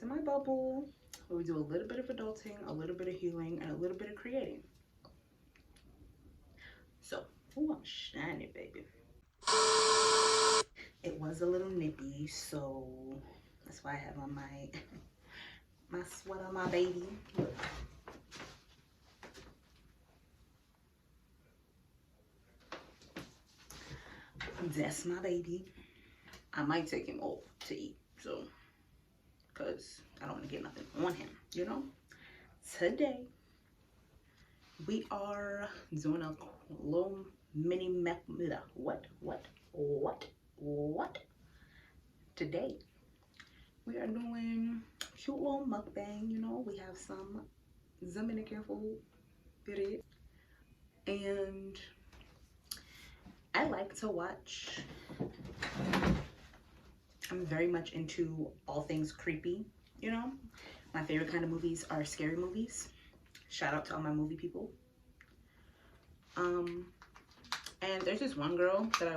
into my bubble where we do a little bit of adulting, a little bit of healing, and a little bit of creating. So, oh, I'm shiny, baby. It was a little nippy, so that's why I have on my sweater, my baby. Look. That's my baby. I might take him off to eat, so, because I don't want to get nothing on him, you know? Today, we are doing a little mini what? Today, we are doing cute little mukbang, you know? We have some Dominican food, period. And I like to watch, I'm very much into all things creepy, you know? My favorite kind of movies are scary movies. Shout out to all my movie people. And there's this one girl that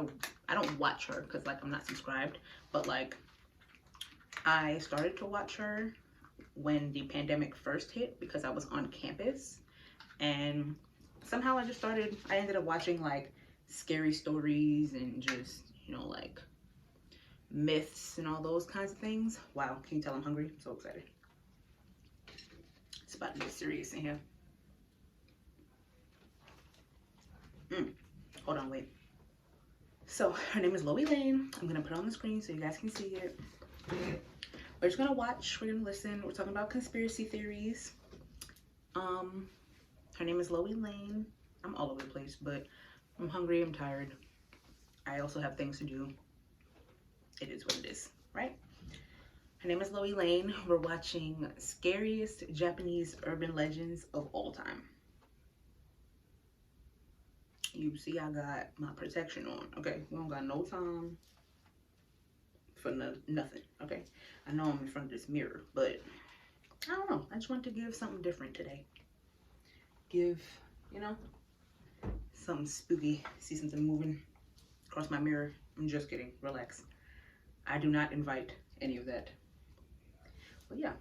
I don't watch her because like I'm not subscribed, but like I started to watch her when the pandemic first hit because I was on campus, and somehow I ended up watching like scary stories and just, you know, like myths and all those kinds of things. Wow, can you tell I'm hungry? I'm so excited. It's about to get serious in here. Hold on, wait. So her name is Loie Lane. I'm gonna put it on the screen so you guys can see it. We're just gonna watch, we're gonna listen. We're talking about conspiracy theories. Her name is Loie Lane. I'm all over the place, but I'm hungry, I'm tired. I also have things to do. It is what it is, right? Her name is Loie Lane. We're watching Scariest Japanese Urban Legends of All Time. You see I got my protection on, okay? We don't got no time for nothing, okay? I know I'm in front of this mirror, but I don't know. I just want to give something different today. Give, you know, something spooky. See something moving across my mirror. I'm just kidding. Relax. I do not invite any of that. But yeah,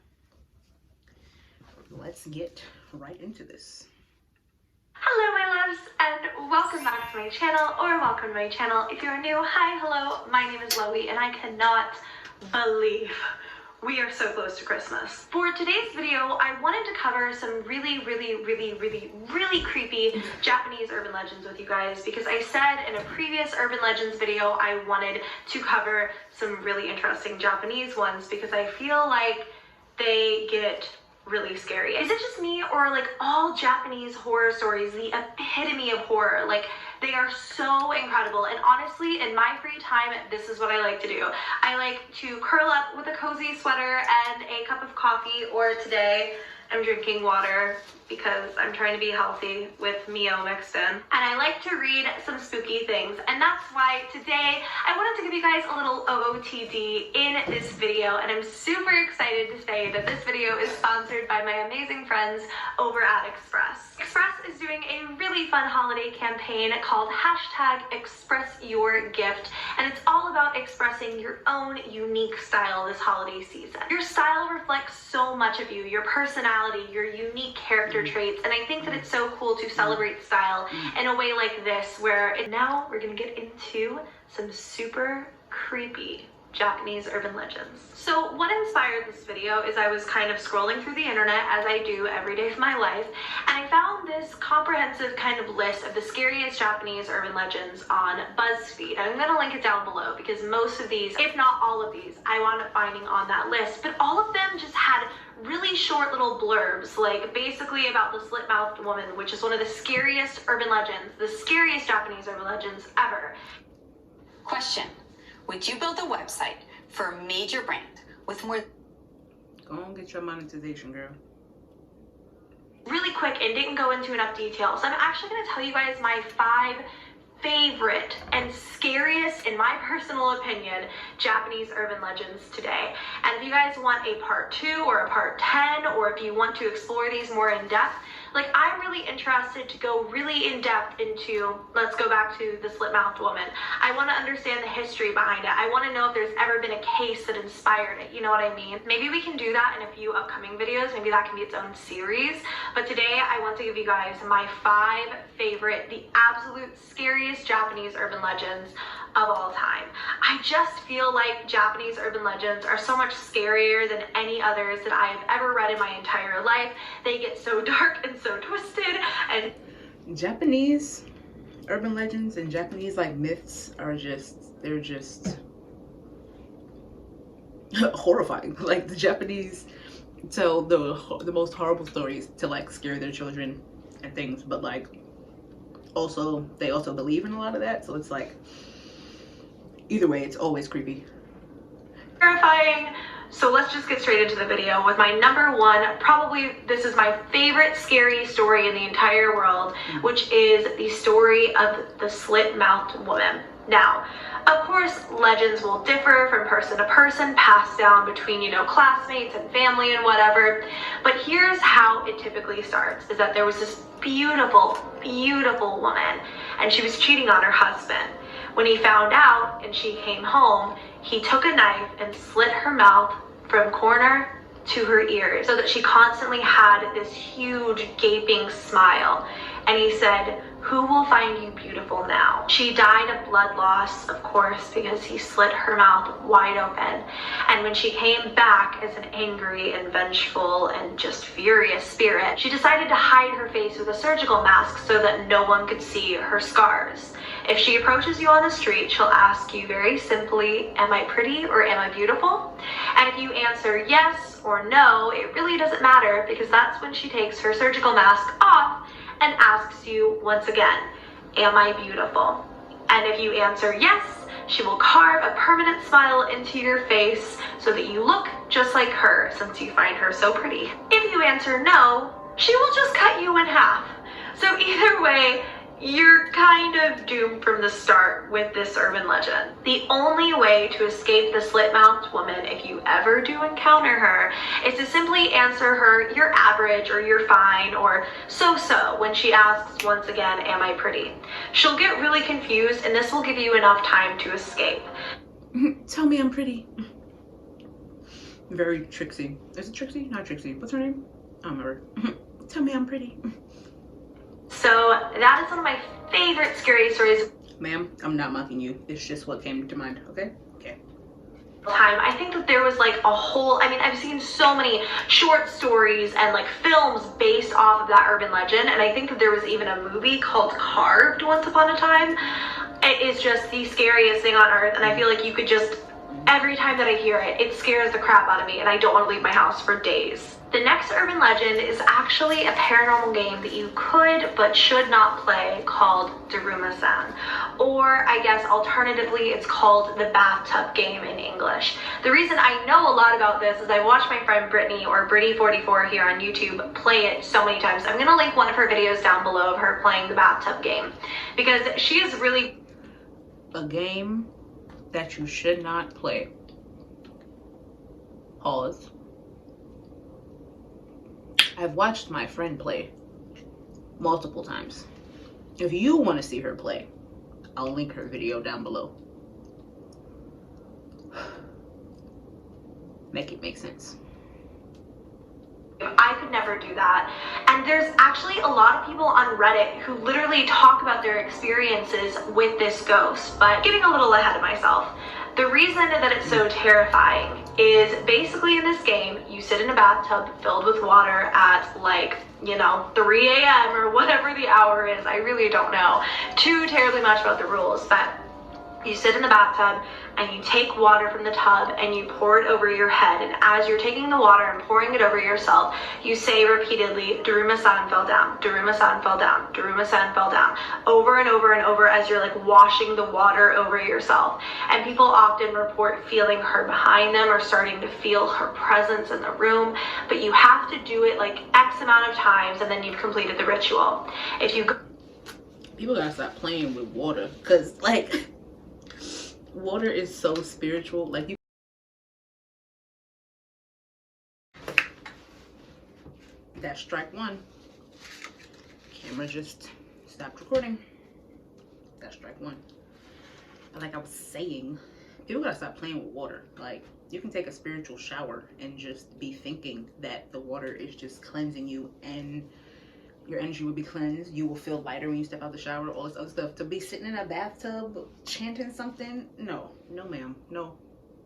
let's get right into this. Hello my loves, and welcome back to my channel, or welcome to my channel. If you're new, hi, hello, my name is Loie, and I cannot believe we are so close to Christmas. For today's video, I wanted to cover some really creepy Japanese urban legends with you guys, because I said in a previous urban legends video I wanted to cover some really interesting Japanese ones because I feel like they get really scary. Is it just me, or like all Japanese horror stories, the epitome of horror? Like, they are so incredible, and honestly, in my free time, this is what I like to do. I like to curl up with a cozy sweater and a cup of coffee, or today I'm drinking water because I'm trying to be healthy with Mio mixed in. And I like to read some spooky things, and that's why today I wanted to give you guys a little OOTD in this video, and I'm super excited to say that this video is sponsored by my amazing friends over at Express. Express is doing a really fun holiday campaign called #ExpressYourGift, and it's all about expressing your own unique style this holiday season. Your style reflects so much of you, your personality, your unique character traits, and I think that it's so cool to celebrate style in a way like this, where now we're gonna get into some super creepy Japanese urban legends. So what inspired this video is I was kind of scrolling through the internet, as I do every day of my life, and I found this comprehensive kind of list of the scariest Japanese urban legends on BuzzFeed. And I'm gonna link it down below because most of these, if not all of these, I wound up finding on that list, but all of them just had really short little blurbs, like basically about the Slit-Mouthed Woman, which is one of the scariest urban legends, the scariest Japanese urban legends ever. Question: would you build a website for a major brand with more... Go on, get your monetization, girl. Really quick and didn't go into enough detail, so I'm actually going to tell you guys my 5 favorite and scariest, in my personal opinion, Japanese urban legends today. And if you guys want a part 2 or a part 10, or if you want to explore these more in depth, like, I'm really really interested to go really in depth into, let's go back to the Slit-Mouthed Woman. I want to understand the history behind it. I want to know if there's ever been a case that inspired it. You know what I mean? Maybe we can do that in a few upcoming videos. Maybe that can be its own series. But today I want to give you guys my 5 favorite, the absolute scariest Japanese urban legends of all time. I just feel like Japanese urban legends are so much scarier than any others that I have ever read in my entire life. They get so dark and so twisted, and Japanese urban legends and Japanese like myths are they're just horrifying. Like the Japanese tell the most horrible stories to like scare their children and things, but like they also believe in a lot of that, so it's like either way it's always creepy, terrifying. So let's just get straight into the video with my number 1. Probably this is my favorite scary story in the entire world, which is the story of the Slit-Mouthed Woman. Now, of course, legends will differ from person to person, passed down between, you know, classmates and family and whatever. But here's how it typically starts, is that there was this beautiful, beautiful woman, and she was cheating on her husband. When he found out and she came home, he took a knife and slit her mouth from corner to her ears so that she constantly had this huge gaping smile. And he said, "Who will find you beautiful now?" She died of blood loss, of course, because he slit her mouth wide open. And when she came back as an angry and vengeful and just furious spirit, she decided to hide her face with a surgical mask so that no one could see her scars. If she approaches you on the street, she'll ask you very simply, "Am I pretty or am I beautiful?" And if you answer yes or no, it really doesn't matter, because that's when she takes her surgical mask off and asks you once again, "Am I beautiful?" And if you answer yes, she will carve a permanent smile into your face so that you look just like her, since you find her so pretty. If you answer no, she will just cut you in half. So either way, you're kind of doomed from the start with this urban legend. The only way to escape the Slit-Mouthed Woman, if you ever do encounter her, is to simply answer her, "You're average," or "You're fine," or "So-so," when she asks once again, "Am I pretty?" She'll get really confused, and this will give you enough time to escape. Tell me I'm pretty. Very Trixie. Is it Trixie? Not Trixie. What's her name? I don't remember. Tell me I'm pretty. So that is one of my favorite scary stories. Ma'am, I'm not mocking you. It's just what came to mind, okay? Okay. I think that there was like a whole, I mean, I've seen so many short stories and like films based off of that urban legend, and I think that there was even a movie called Carved once upon a time. It is just the scariest thing on earth, and I feel like you could just, every time that I hear it, it scares the crap out of me, and I don't want to leave my house for days. The next urban legend is actually a paranormal game that you could but should not play, called Daruma-san. Or I guess alternatively it's called the Bathtub Game in English. The reason I know a lot about this is I watched my friend Brittany, or Britty44 here on YouTube, play it so many times. I'm gonna link one of her videos down below of her playing the Bathtub Game, because she is really a game that you should not play. Pause. I've watched my friend play multiple times. If you want to see her play, I'll link her video down below. Make it make sense. I could never do that. And there's actually a lot of people on Reddit who literally talk about their experiences with this ghost, but getting a little ahead of myself. The reason that it's so terrifying is basically in this game, you sit in a bathtub filled with water at like, you know, 3 a.m. or whatever the hour is. I really don't know too terribly much about the rules, but you sit in the bathtub and you take water from the tub and you pour it over your head, and as you're taking the water and pouring it over yourself, you say repeatedly, "Daruma-san fell down, Daruma-san fell down, Daruma-san fell down," over and over and over as you're like washing the water over yourself. And people often report feeling her behind them or starting to feel her presence in the room, but you have to do it like X amount of times and then you've completed the ritual. If you People gotta stop playing with water, because like water is so spiritual. Like you, that's strike one. camera just stopped recording. That's strike one. But like I was saying, people gotta stop playing with water. Like, you can take a spiritual shower and just be thinking that the water is just cleansing you and your energy will be cleansed. You will feel lighter when you step out the shower, all this other stuff. To be sitting in a bathtub chanting something, no ma'am, no.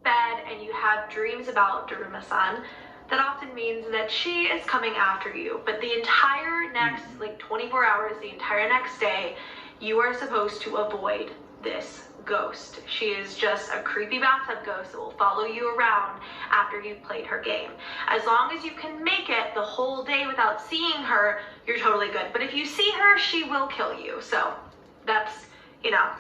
Bed and you have dreams about Daruma-san, that often means that she is coming after you. But the entire next, like 24 hours, the entire next day, you are supposed to avoid this ghost. She is just a creepy bathtub ghost that will follow you around after you've played her game. As long as you can make it the whole day without seeing her, you're totally good. But if you see her, she will kill you. So that's, you know,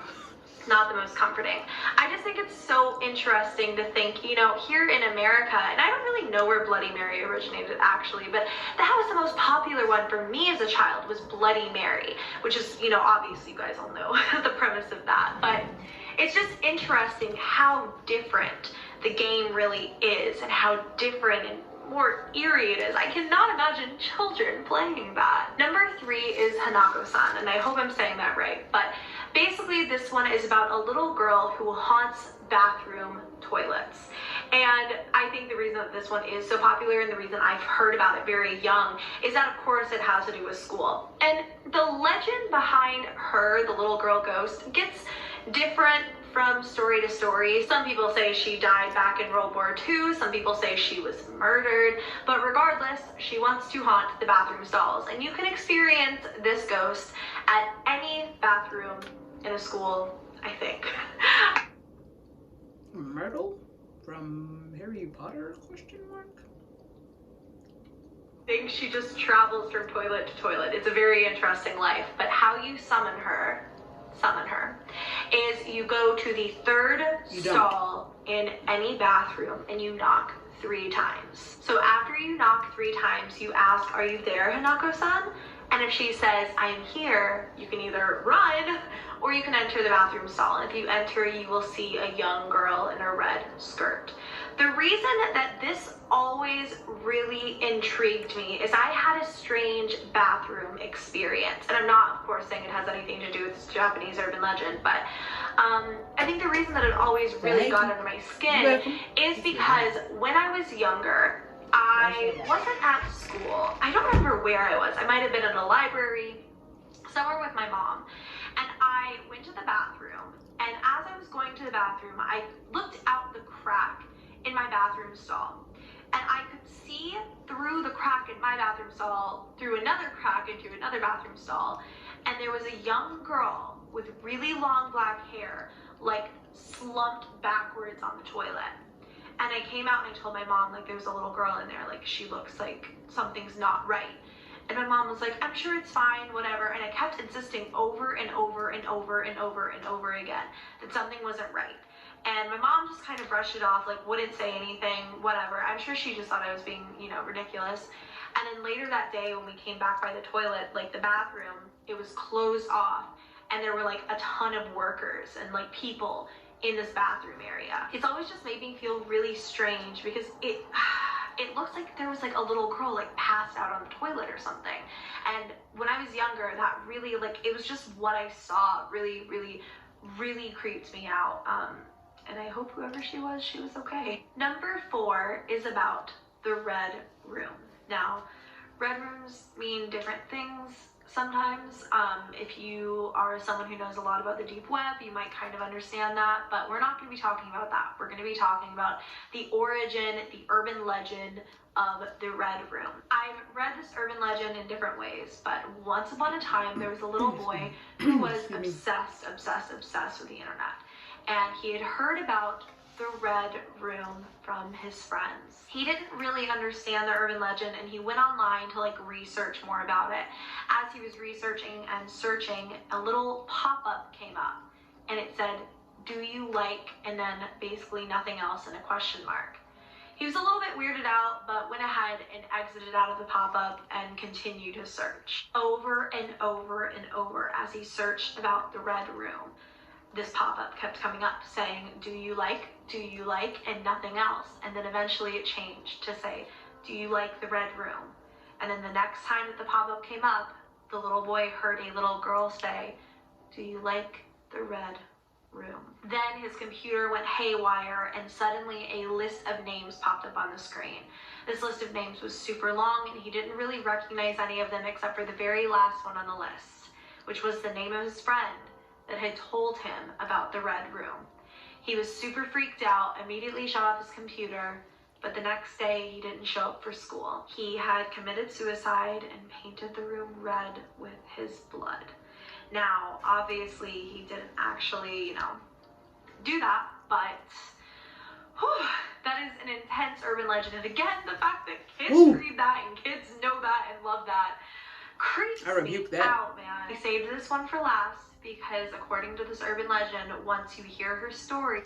not the most comforting. I just think it's so interesting to think, you know, here in America, and I don't really know where Bloody Mary originated actually, but that was the most popular one for me as a child, was Bloody Mary, which is, you know, obviously you guys all know the premise of that, but it's just interesting how different the game really is and how different and more eerie it is. I cannot imagine children playing that. Number 3 is Hanako-San, and I hope I'm saying that right, but basically this one is about a little girl who haunts bathroom toilets. And I think the reason that this one is so popular and the reason I've heard about it very young is that of course it has to do with school. And the legend behind her, the little girl ghost, gets different from story to story. Some people say she died back in World War II, some people say she was murdered, but regardless, she wants to haunt the bathroom stalls. And you can experience this ghost at any bathroom in a school, I think. Myrtle from Harry Potter, question mark? I think she just travels from toilet to toilet. It's a very interesting life, but how you summon her is you go to the third stall in any bathroom and you knock 3 times. So after you knock 3 times, you ask, "Are you there, Hanako-san?" And if she says, "I am here," you can either run or you can enter the bathroom stall. And if you enter, you will see a young girl in a red skirt. The reason that this always really intrigued me is I had a strange bathroom experience. And I'm not, of course, saying it has anything to do with this Japanese urban legend, but I think the reason that it always really got under my skin is because when I was younger, I wasn't at school. I don't remember where I was. I might have been in a library, somewhere with my mom. And I went to the bathroom. And as I was going to the bathroom, I looked out the crack in my bathroom stall. And I could see through the crack in my bathroom stall, through another crack into another bathroom stall. And there was a young girl with really long black hair, like slumped backwards on the toilet. And I came out and I told my mom, like, there's a little girl in there, like, she looks like something's not right. And my mom was like, "I'm sure it's fine, whatever." And I kept insisting over and over and over and over and over again that something wasn't right. And my mom just kind of brushed it off, like, wouldn't say anything, whatever. I'm sure she just thought I was being, you know, ridiculous. And then later that day when we came back by the toilet, like the bathroom, it was closed off. And there were like a ton of workers and like people in this bathroom area. It's always just made me feel really strange because it looks like there was like a little girl like passed out on the toilet or something. And when I was younger, that really, like, it was just what I saw really, really, really creeped me out. And I hope whoever she was okay. Number 4 is about the red room. Now, red rooms mean different things sometimes. If you are someone who knows a lot about the deep web, you might kind of understand that, but we're not going to be talking about that. We're going to be talking about the origin, the urban legend of the red room. I've read this urban legend in different ways, but once upon a time, there was a little boy who was obsessed with the internet. And he had heard about the red room from his friends. He didn't really understand the urban legend and he went online to like research more about it. As he was researching and searching, a little pop-up came up and it said, "Do you like," and then basically nothing else and a question mark. He was a little bit weirded out, but went ahead and exited out of the pop-up and continued to search. Over and over and over as he searched about the red room, this pop-up kept coming up saying, "Do you like," and nothing else. And then eventually it changed to say, "Do you like the red room?" And then the next time that the pop-up came up, the little boy heard a little girl say, "Do you like the red room?" Then his computer went haywire and suddenly a list of names popped up on the screen. This list of names was super long and he didn't really recognize any of them except for the very last one on the list, which was the name of his friend that had told him about the red room. He was super freaked out, immediately shut off his computer, but the next day he didn't show up for school. He had committed suicide and painted the room red with his blood. Now, obviously, he didn't actually, do that, but whew, that is an intense urban legend. And again, the fact that kids read that and kids know that and love that creeps me out, man. I saved this one for last because according to this urban legend, once you hear her story...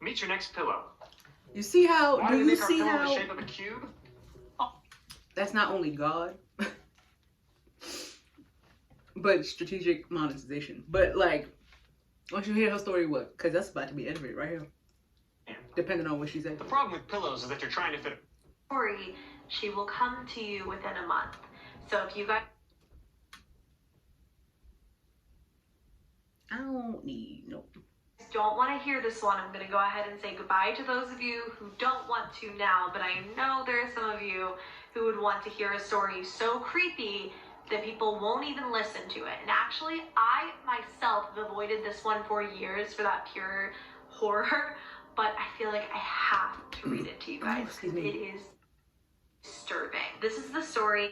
Meet your next pillow. You see how? Why do you make our see pillow how? in the shape of a cube? Oh. That's not only God, but strategic monetization. But like, once you hear her story, what? Because that's about to be edited right here. Yeah. Depending on what she said. The problem with pillows is that you're trying to fit a story, she will come to you within a month. So if you guys I don't need don't want to hear this one, I'm going to go ahead and say goodbye to those of you who don't want to now, but I know there are some of you who would want to hear a story so creepy that people won't even listen to it. And actually, I myself have avoided this one for years for that pure horror, but I feel like I have to read it to you guys because it is disturbing. This is the story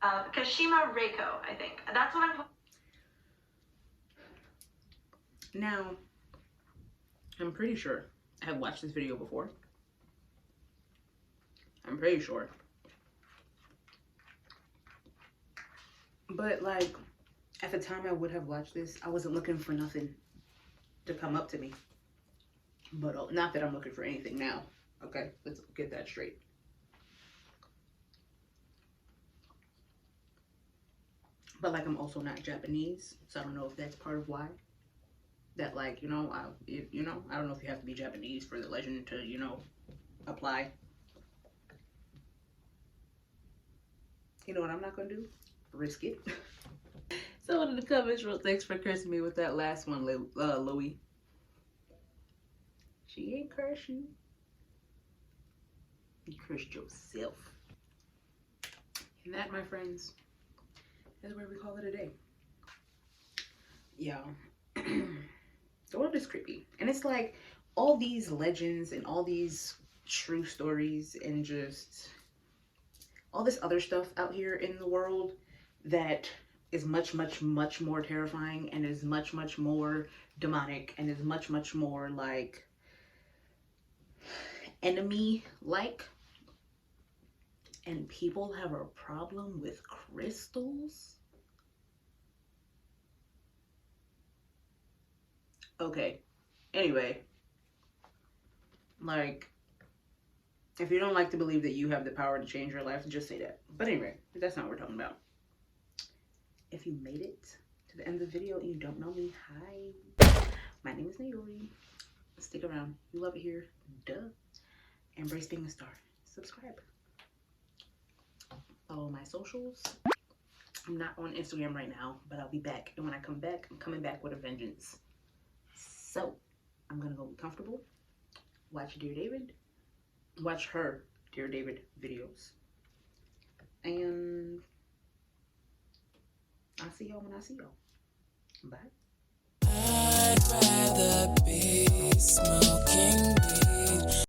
of Kashima Reiko, I think. That's what I'm... Now, I'm pretty sure I have watched this video before. I'm pretty sure. But like, at the time I would have watched this, I wasn't looking for nothing to come up to me. But not that I'm looking for anything now. Okay, let's get that straight. But like, I'm also not Japanese, so I don't know if that's part of why. That like, I don't know if you have to be Japanese for the legend to, apply. You know what I'm not gonna do? Risk it. Someone in the comments wrote, "Thanks for cursing me with that last one, Louie." She ain't curse you. You cursed yourself. And that, my friends, is where we call it a day. Yeah. The world is creepy. And it's like all these legends and all these true stories and just all this other stuff out here in the world that is much, much, much more terrifying and is much, much more demonic and is much, much more like enemy-like. And people have a problem with crystals. Okay, anyway, like, if you don't like to believe that you have the power to change your life, just say that. But anyway, that's not what we're talking about. If you made it to the end of the video and you don't know me, hi. My name is Naori. Stick around. You love it here. Duh. Embrace being a star. Subscribe. Follow my socials. I'm not on Instagram right now, but I'll be back. And when I come back, I'm coming back with a vengeance. So, I'm going to go be comfortable, watch Dear David, watch her Dear David videos, and I'll see y'all when I see y'all. Bye.